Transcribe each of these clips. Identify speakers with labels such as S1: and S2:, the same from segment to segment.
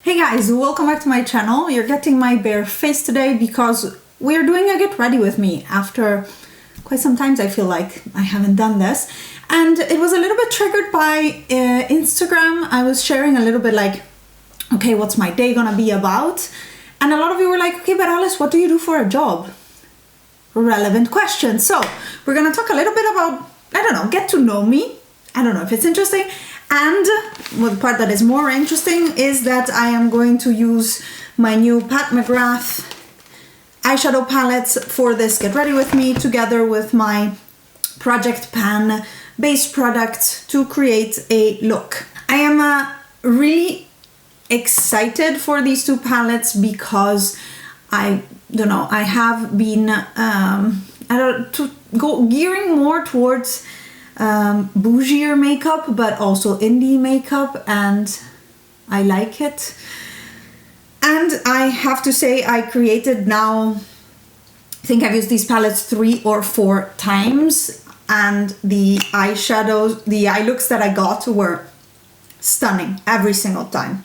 S1: Hey guys, welcome back to my channel. You're getting my bare face today because we're doing a get ready with me. After quite some time I feel like I haven't done this, and it was a little bit triggered by Instagram. I was sharing a little bit like, okay, what's my day gonna be about? And a lot of you were like, okay, but Alice, what do you do for a job? Relevant question. So we're gonna talk a little bit about, I don't know, get to know me. I don't know if it's interesting. And well, the part that is more interesting is that I am going to use my new Pat McGrath eyeshadow palettes for this Get Ready With Me, together with my Project Pan base product to create a look. I am really excited for these two palettes because I don't know, I have been gearing more towards bougier makeup, but also indie makeup, and I like it. And I have to say, I created now, I think I've used these palettes 3 or 4 times, and the eyeshadows, the eye looks that I got were stunning every single time.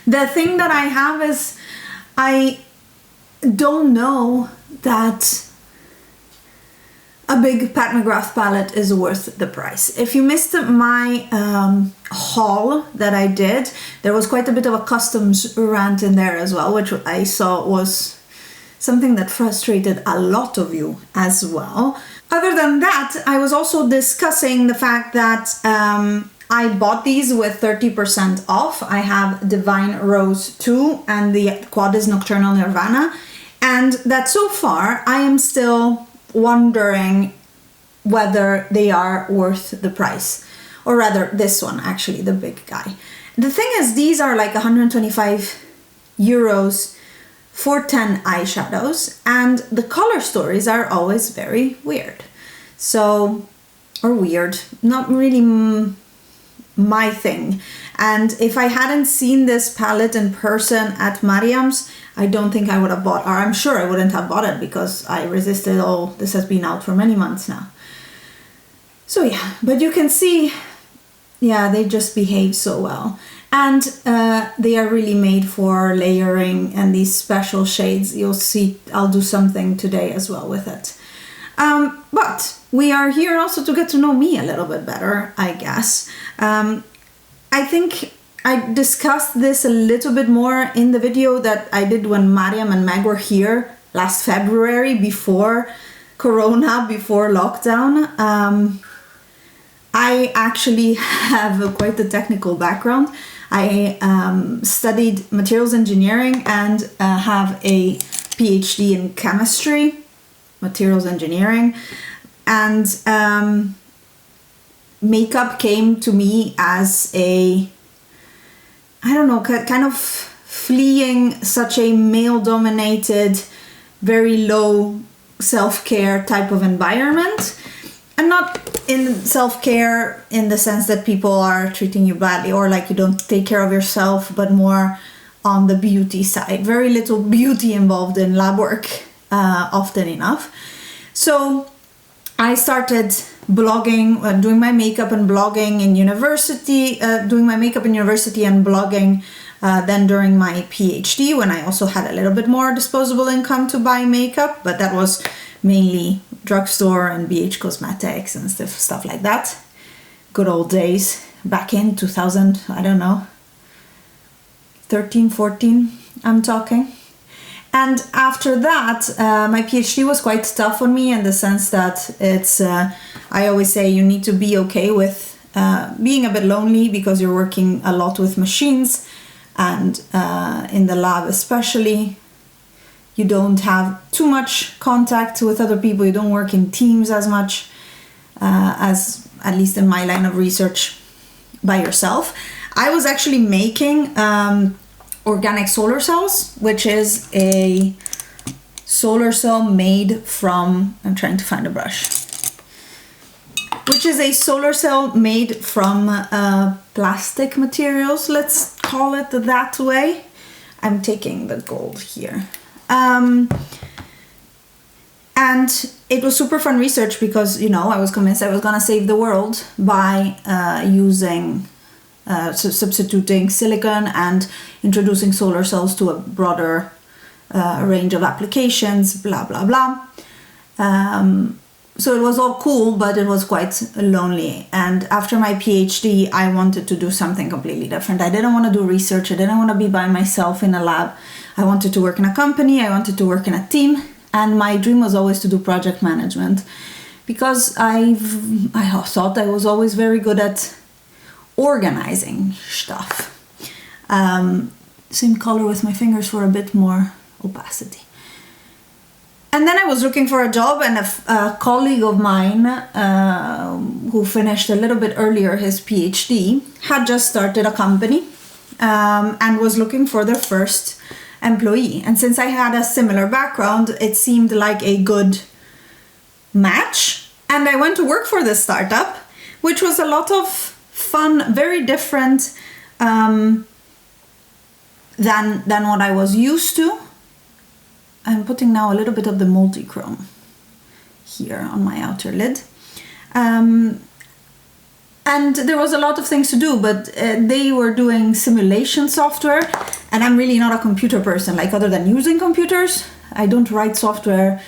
S1: The thing that I have is I don't know that a big Pat McGrath palette is worth the price. If you missed my haul that I did, there was quite a bit of a customs rant in there as well, which I saw was something that frustrated a lot of you as well. Other than that, I was also discussing the fact that I bought these with 30% off. I have Divine Rose 2 and the quad is Nocturnal Nirvana, and that so far I am still wondering whether they are worth the price, or rather this one, actually, the big guy. The thing is, these are like 125 euros for 10 eyeshadows, and the color stories are always very weird. So, or weird, not really my thing. And if I hadn't seen this palette in person at Mariam's, I don't think I would have bought, or I'm sure I wouldn't have bought it, because I resisted all, this has been out for many months now. So yeah, but you can see, yeah, they just behave so well. And they are really made for layering and these special shades. You'll see, I'll do something today as well with it. But we are here also to get to know me a little bit better, I guess. I think I discussed this a little bit more in the video that I did when Mariam and Meg were here last February, before Corona, before lockdown. I actually have quite a technical background. I studied materials engineering and have a PhD in chemistry, materials engineering, and makeup came to me as a, I don't know, kind of fleeing such a male-dominated, very low self-care type of environment. And not in self-care in the sense that people are treating you badly or like you don't take care of yourself, but more on the beauty side. Very little beauty involved in lab work, often enough. So I started blogging, doing my makeup and blogging in university, doing my makeup in university and blogging then during my PhD, when I also had a little bit more disposable income to buy makeup, but that was mainly drugstore and BH Cosmetics and stuff like that. Good old days back in 2000, I don't know, 13, 14, I'm talking. And after that, my PhD was quite tough on me in the sense that it's, I always say you need to be okay with being a bit lonely, because you're working a lot with machines, and in the lab especially, you don't have too much contact with other people. You don't work in teams as much as, at least in my line of research, by yourself. I was actually making organic solar cells, which is a solar cell made from, I'm trying to find a brush, which is a solar cell made from plastic materials, let's call it that way. I'm taking the gold here. And it was super fun research because, you know, I was convinced I was gonna save the world by using substituting silicon and introducing solar cells to a broader range of applications, blah, blah, blah. So it was all cool, but it was quite lonely. And after my PhD, I wanted to do something completely different. I didn't want to do research. I didn't want to be by myself in a lab. I wanted to work in a company. I wanted to work in a team. And my dream was always to do project management, because I thought I was always very good at organizing stuff. Same color with my fingers for a bit more opacity. And then I was looking for a job, and a colleague of mine who finished a little bit earlier his PhD had just started a company and was looking for their first employee. And since I had a similar background, it seemed like a good match. And I went to work for this startup, which was a lot of fun, very different than what I was used to. I'm putting now a little bit of the multi-chrome here on my outer lid. And there was a lot of things to do, but they were doing simulation software, and I'm really not a computer person. Like, other than using computers, I don't write software.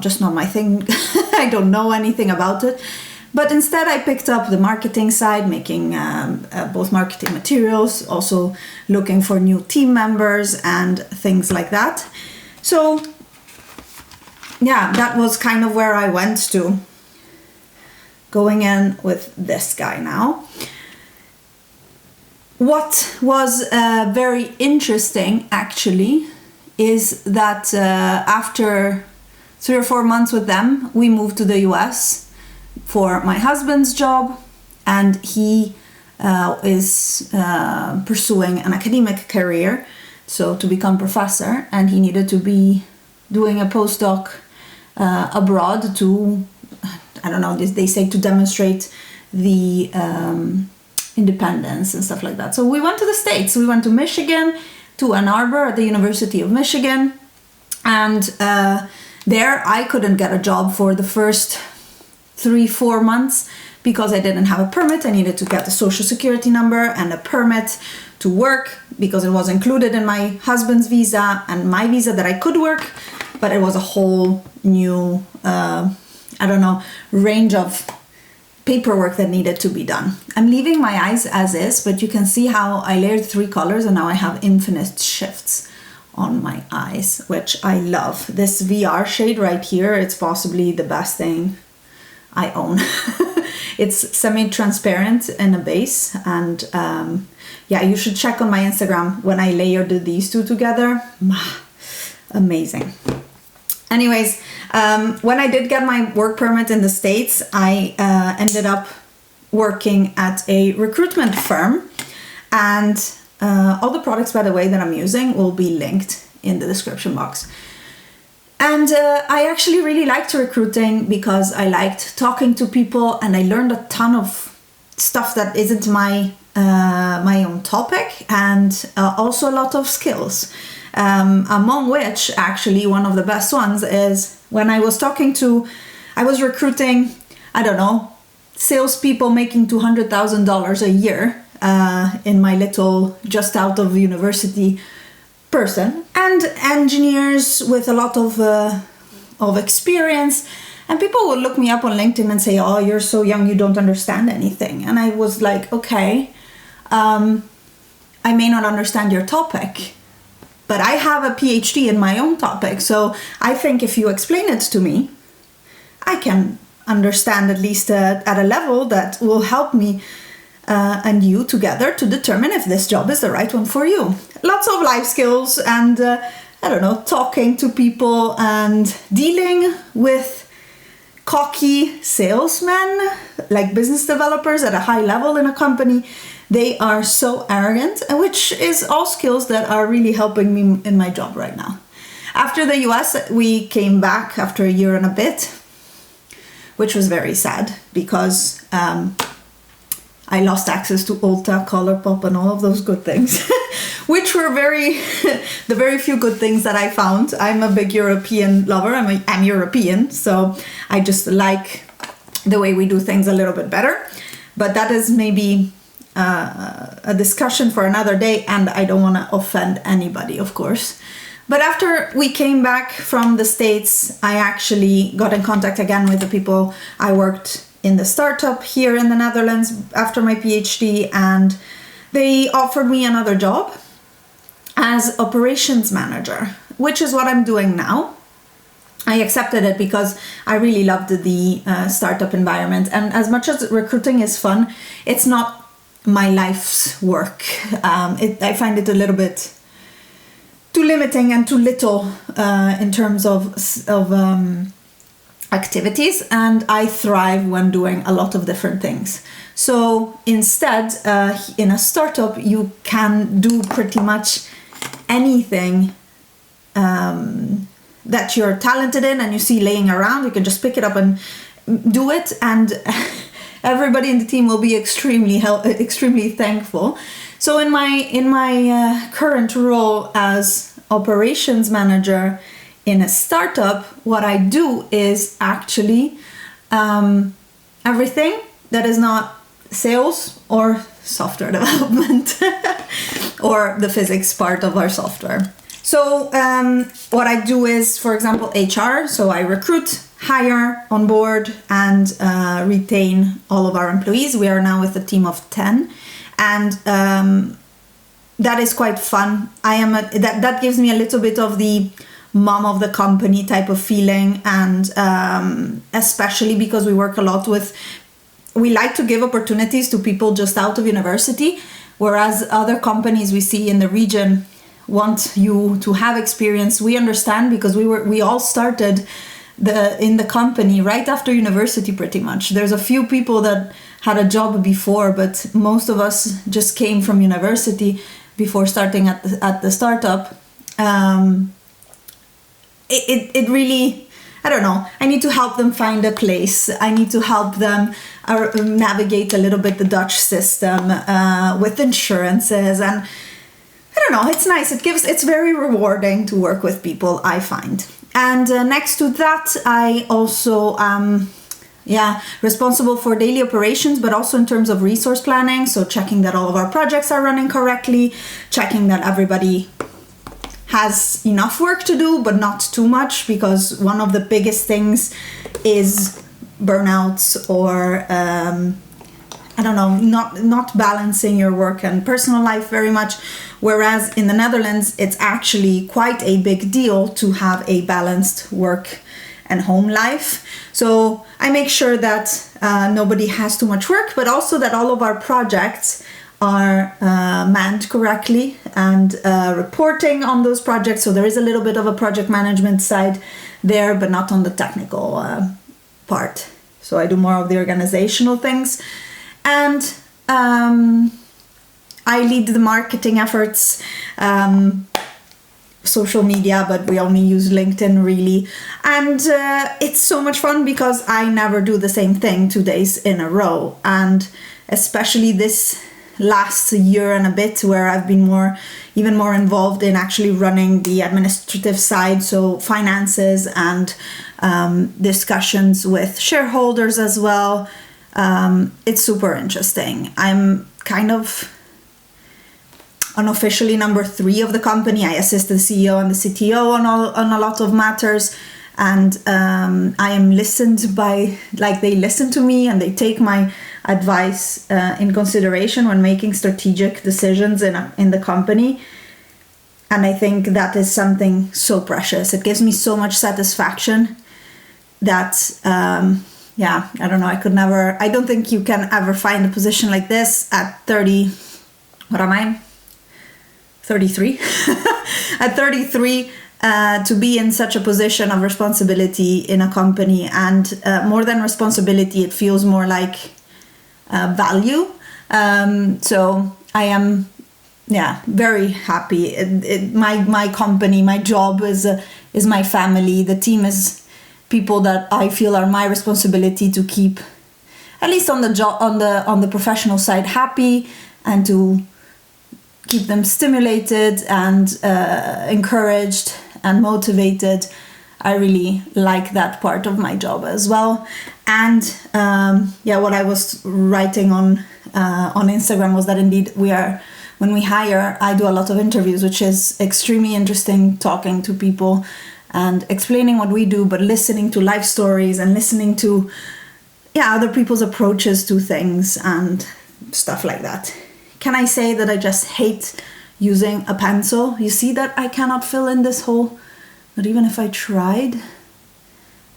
S1: Just not my thing. I don't know anything about it. But instead I picked up the marketing side, making both marketing materials, also looking for new team members and things like that. So yeah, that was kind of where I went to, going in with this guy now. What was very interesting actually is that after 3 or 4 months with them, we moved to the US for my husband's job, and he is pursuing an academic career, so to become professor, and he needed to be doing a postdoc abroad to, I don't know, they say to demonstrate the independence and stuff like that. So we went to the States. We went to Michigan, to Ann Arbor at the University of Michigan, and there I couldn't get a job for the first 3-4 months because I didn't have a permit. I needed to get a social security number and a permit to work, because it was included in my husband's visa and my visa that I could work, but it was a whole new range of paperwork that needed to be done. I'm leaving my eyes as is, but you can see how I layered 3 colors and now I have infinite shifts on my eyes, which I love. This VR shade right here, it's possibly the best thing I own. It's semi-transparent in a base, and yeah, you should check on my Instagram when I layered these two together. Amazing. Anyways, when I did get my work permit in the States, I ended up working at a recruitment firm, and all the products, by the way, that I'm using will be linked in the description box. And I actually really liked recruiting because I liked talking to people, and I learned a ton of stuff that isn't my own topic, and also a lot of skills. Among which, actually, one of the best ones is when I was recruiting, I don't know, salespeople making $200,000 a year in my little just out of university person, and engineers with a lot of experience, and people would look me up on LinkedIn and say, "Oh, you're so young, you don't understand anything." And I was like, okay, I may not understand your topic, but I have a PhD in my own topic, so I think if you explain it to me, I can understand at least at a level that will help me and you together to determine if this job is the right one for you. Lots of life skills and, talking to people and dealing with cocky salesmen, like business developers at a high level in a company. They are so arrogant, which is all skills that are really helping me in my job right now. After the US, we came back after a year and a bit, which was very sad because I lost access to Ulta, Colourpop, and all of those good things, which were the very few good things that I found. I'm a big European lover. I'm European, so I just like the way we do things a little bit better. But that is maybe a discussion for another day, and I don't want to offend anybody, of course. But after we came back from the States, I actually got in contact again with the people I worked in the startup here in the Netherlands after my PhD, and they offered me another job as operations manager, which is what I'm doing now. I accepted it because I really loved the startup environment, and as much as recruiting is fun, it's not my life's work. I find it a little bit too limiting and too little in terms of activities, and I thrive when doing a lot of different things. So instead, in a startup, you can do pretty much anything that you're talented in and you see laying around. You can just pick it up and do it, and everybody in the team will be extremely thankful. So in my current role as operations manager in a startup, what I do is actually everything that is not sales or software development or the physics part of our software. So what I do is, for example, HR. So I recruit, hire, onboard, and retain all of our employees. We are now with a team of 10, and that is quite fun. That gives me a little bit of the mom of the company type of feeling, and especially because we work a lot with, we like to give opportunities to people just out of university, whereas other companies we see in the region want you to have experience. We understand, because we all started in the company right after university pretty much. There's a few people that had a job before, but most of us just came from university before starting at the startup. It really, I don't know, I need to help them find a place. I need to help them navigate a little bit the Dutch system with insurances, and I don't know, it's nice. It's very rewarding to work with people, I find. And next to that, I also responsible for daily operations, but also in terms of resource planning. So checking that all of our projects are running correctly, checking that everybody has enough work to do, but not too much, because one of the biggest things is burnouts or not balancing your work and personal life very much. Whereas in the Netherlands, it's actually quite a big deal to have a balanced work and home life. So I make sure that nobody has too much work, but also that all of our projects are manned correctly, and reporting on those projects. So there is a little bit of a project management side there, but not on the technical part. So I do more of the organizational things. And I lead the marketing efforts, social media, but we only use LinkedIn really. And it's so much fun because I never do the same thing 2 days in a row. And especially this last year and a bit, where I've been even more involved in actually running the administrative side, so finances and discussions with shareholders as well. It's super interesting. I'm kind of unofficially number 3 of the company. I assist the CEO and the CTO on a lot of matters, and I am listened by, like, they listen to me and they take my advice in consideration when making strategic decisions in the company. And I think that is something so precious. It gives me so much satisfaction that I don't know, I don't think you can ever find a position like this at 30, what am I? 33. At 33, to be in such a position of responsibility in a company, and more than responsibility, it feels more like value. So I am, very happy. My company, my job is my family. The team is people that I feel are my responsibility to keep, at least on the job, on the professional side, happy, and to keep them stimulated and encouraged and motivated. I really like that part of my job as well. And what I was writing on on Instagram was that indeed when we hire, I do a lot of interviews, which is extremely interesting, talking to people and explaining what we do, but listening to life stories and listening to other people's approaches to things and stuff like that. Can I say that I just hate using a pencil? You see that I cannot fill in this hole, but even if I tried,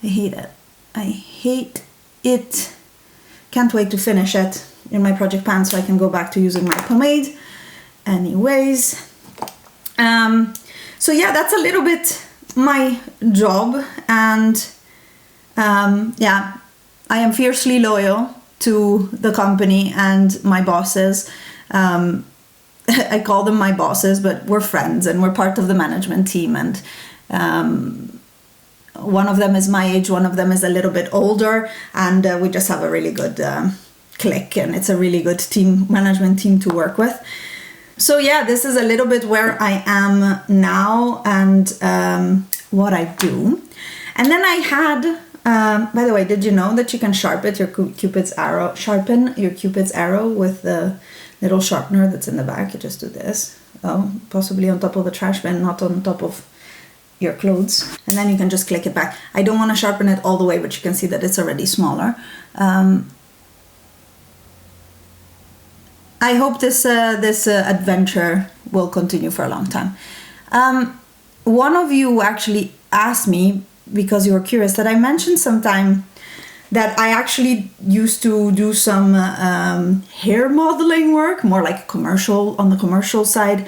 S1: I hate it. I hate it. Can't wait to finish it in my project pan so I can go back to using my pomade. Anyways, so yeah, that's a little bit my job, and I am fiercely loyal to the company and my bosses. I call them my bosses, but we're friends and we're part of the management team, and one of them is my age, one of them is a little bit older, and we just have a really good click, and it's a really good management team to work with. So yeah, this is a little bit where I am now and what I do. And then I had, by the way, did you know that you can sharpen your Cupid's arrow with the little sharpener that's in the back? You just do this. Oh, possibly on top of the trash bin, not on top of your clothes. And then you can just click it back. I don't want to sharpen it all the way, but you can see that it's already smaller. I hope this adventure will continue for a long time. One of you actually asked me, because you were curious, that I mentioned sometime that I actually used to do some hair modeling work, more like on the commercial side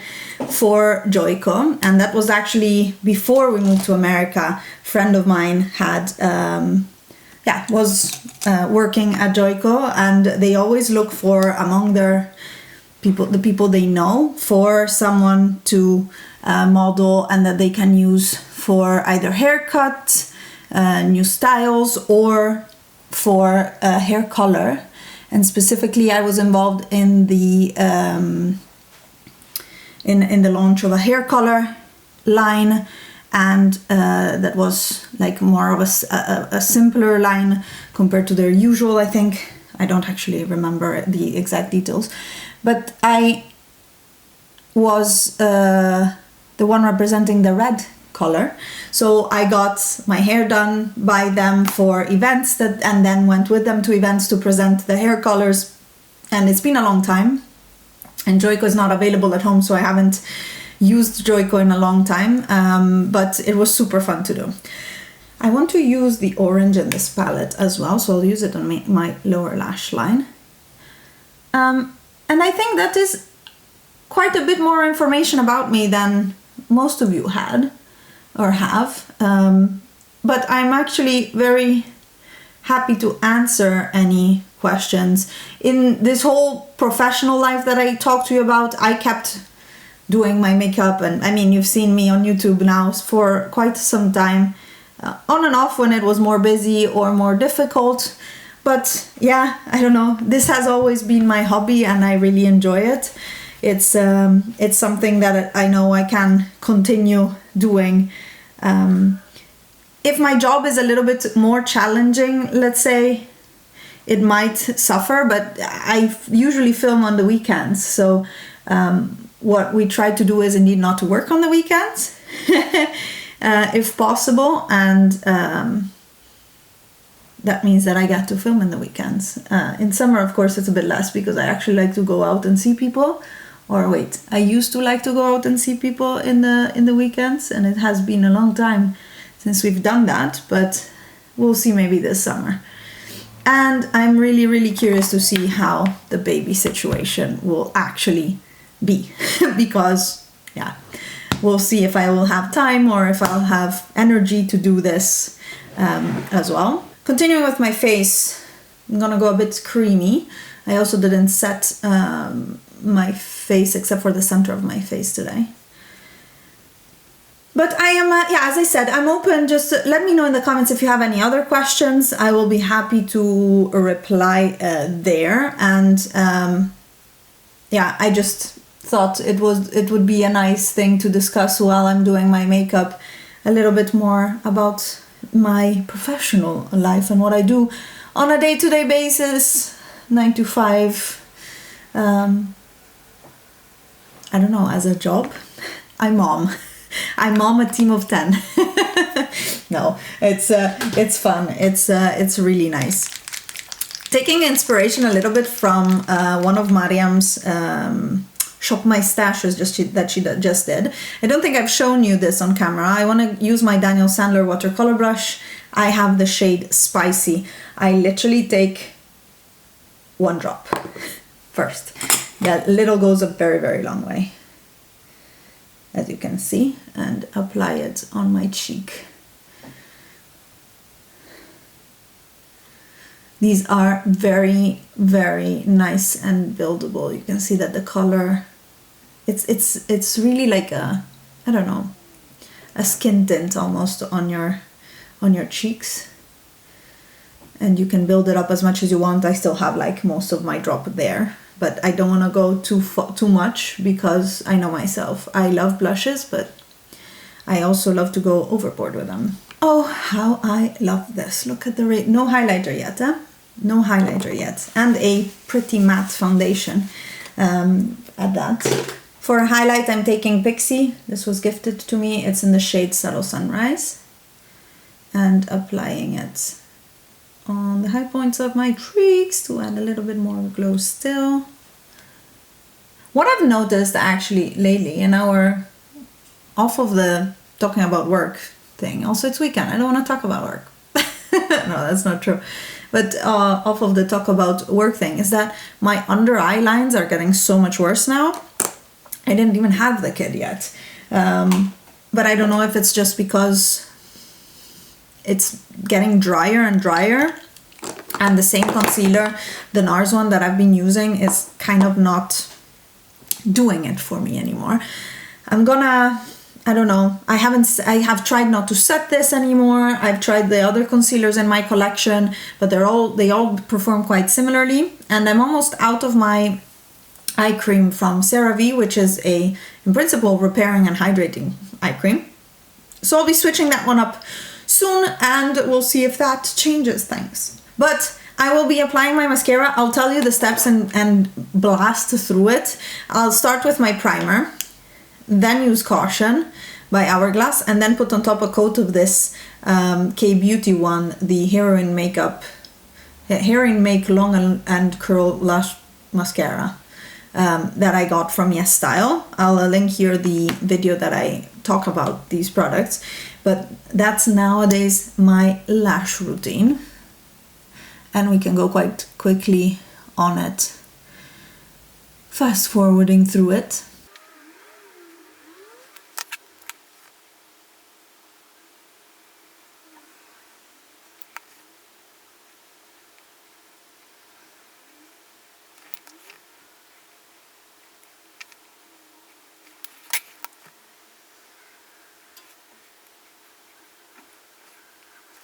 S1: for Joico. And that was actually before we moved to America. A friend of mine had was working at Joico, and they always look for, among the people they know, for someone to model and that they can use for either haircut, new styles, or for hair color. And specifically, I was involved in the in the launch of a hair color line, and that was like more of a simpler line compared to their usual, I think. I don't actually remember the exact details, but I was the one representing the red color. So I got my hair done by them for events, and then went with them to events to present the hair colors. And it's been a long time, and Joico is not available at home, so I haven't used Joico in a long time, but it was super fun to do. I want to use the orange in this palette as well, so I'll use it on my lower lash line. And I think that is quite a bit more information about me than most of you had or have. But I'm actually very happy to answer any questions. In this whole professional life that I talked to you about, I kept doing my makeup, and I mean, you've seen me on YouTube now for quite some time, on and off when it was more busy or more difficult. But yeah, I don't know, this has always been my hobby and I really enjoy it. It's something that I know I can continue doing. If my job is a little bit more challenging, let's say, it might suffer, but I usually film on the weekends. So what we try to do is indeed not to work on the weekends, if possible. And that means that I get to film in the weekends. In summer, of course, it's a bit less because I actually like to go out and see people. Or wait, I used to like to go out and see people in the weekends, and it has been a long time since we've done that, but we'll see maybe this summer. And I'm really, really curious to see how the baby situation will actually be because, yeah, we'll see if I will have time or if I'll have energy to do this as well. Continuing with my face, I'm gonna go a bit creamy. I also didn't set my face except for the center of my face today. But I am, as I said, I'm open. Just let me know in the comments if you have any other questions. I will be happy to reply there. And I just thought it would be a nice thing to discuss while I'm doing my makeup, a little bit more about my professional life and what I do on a day-to-day basis, 9 to 5, I don't know, as a job. I mom a team of 10. No, it's fun. It's really nice. Taking inspiration a little bit from one of Mariam's Shop My Stashes that she just did. I don't think I've shown you this on camera. I want to use my Daniel Sandler watercolor brush. I have the shade Spicy. I literally take 1 drop first. That little goes a very, very long way, as you can see, and apply it on my cheek. These are very, very nice and buildable. You can see that the color, it's really like a, I don't know, a skin tint almost on your cheeks. And you can build it up as much as you want. I still have like most of my drop there, but I don't want to go too much because I know myself. I love blushes, but I also love to go overboard with them. Oh, how I love this. Look at the rate. No highlighter yet, huh? No highlighter yet. And a pretty matte foundation at that. For a highlight, I'm taking Pixie. This was gifted to me. It's in the shade Subtle Sunrise. And applying it on the high points of my cheeks to add a little bit more glow still. What I've noticed actually lately, and now we're off of the talking about work thing. Also, it's weekend. I don't want to talk about work. No, that's not true. But off of the talk about work thing is that my under eye lines are getting so much worse now. I didn't even have the kid yet. But I don't know if it's just because it's getting drier and drier, and the same concealer, the NARS one that I've been using, is kind of not doing it for me anymore. I'm gonna, I don't know, I have tried not to set this anymore. I've tried the other concealers in my collection, but they all perform quite similarly. And I'm almost out of my eye cream from CeraVe, which is in principle, repairing and hydrating eye cream. So I'll be switching that one up soon, and we'll see if that changes things. But I will be applying my mascara. I'll tell you the steps and blast through it. I'll start with my primer, then use Caution by Hourglass, and then put on top a coat of this K-Beauty one, the Heroin Make Long and Curl Lash Mascara that I got from YESSTYLE. I'll link here the video that I talk about these products. But that's nowadays my lash routine. And we can go quite quickly on it. Fast forwarding through it.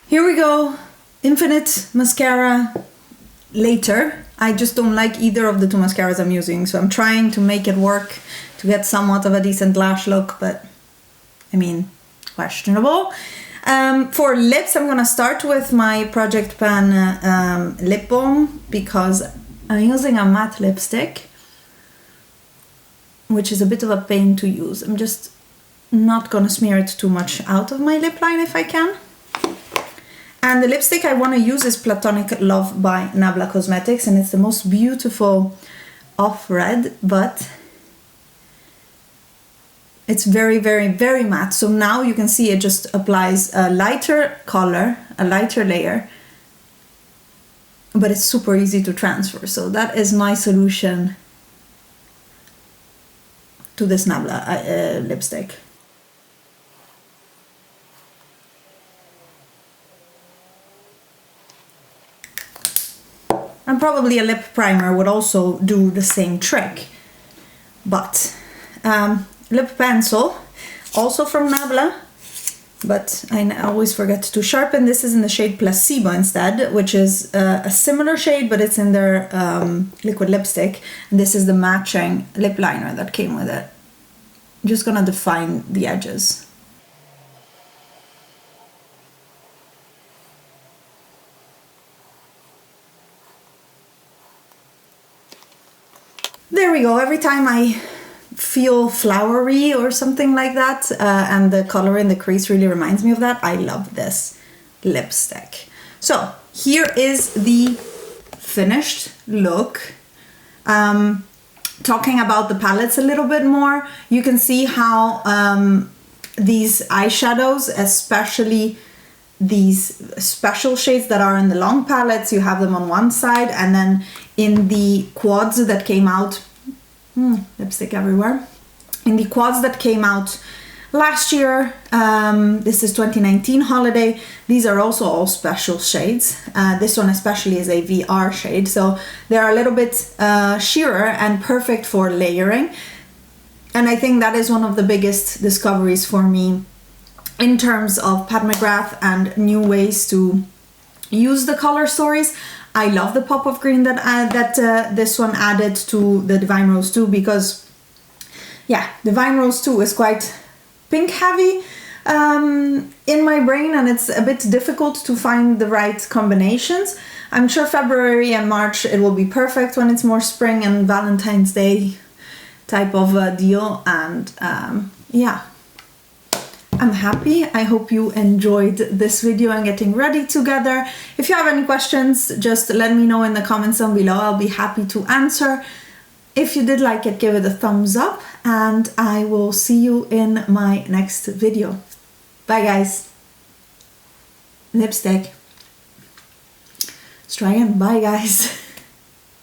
S1: Here we go, Infinite Mascara later. I just don't like either of the two mascaras I'm using, so I'm trying to make it work to get somewhat of a decent lash look, but I mean, questionable. For lips, I'm gonna start with my Project Pan lip balm because I'm using a matte lipstick, which is a bit of a pain to use. I'm just not gonna smear it too much out of my lip line if I can. And the lipstick I want to use is Platonic Love by Nabla Cosmetics, and it's the most beautiful off red, but it's very, very, very matte. So now you can see it just applies a lighter color, a lighter layer, but it's super easy to transfer. So that is my solution to this Nabla lipstick. And probably a lip primer would also do the same trick. But lip pencil, also from Nabla, but I always forget to sharpen. This is in the shade Placebo instead, which is a similar shade, but it's in their liquid lipstick. And this is the matching lip liner that came with it. I'm just gonna define the edges. there we go. Every time I feel flowery or something like that, and the color in the crease really reminds me of that, I love this lipstick. So here is the finished look. Talking about the palettes a little bit more, you can see how these eyeshadows, especially these special shades that are in the long palettes, you have them on one side, and then in the quads that came out, lipstick everywhere, in the quads that came out last year, this is 2019 holiday, these are also all special shades. This one especially is a VR shade, so they're a little bit sheerer and perfect for layering. And I think that is one of the biggest discoveries for me in terms of Pat McGrath and new ways to use the color stories. I love the pop of green that this one added to the Divine Rose 2, because yeah, Divine Rose 2 is quite pink heavy in my brain, and it's a bit difficult to find the right combinations. I'm sure February and March it will be perfect when it's more spring and Valentine's Day type of deal, and yeah, I'm happy. I hope you enjoyed this video and getting ready together. If you have any questions, just let me know in the comments down below. I'll be happy to answer. If you did like it, give it a thumbs up, and I will see you in my next video. Bye guys. Lipstick. Let's try again. Bye guys.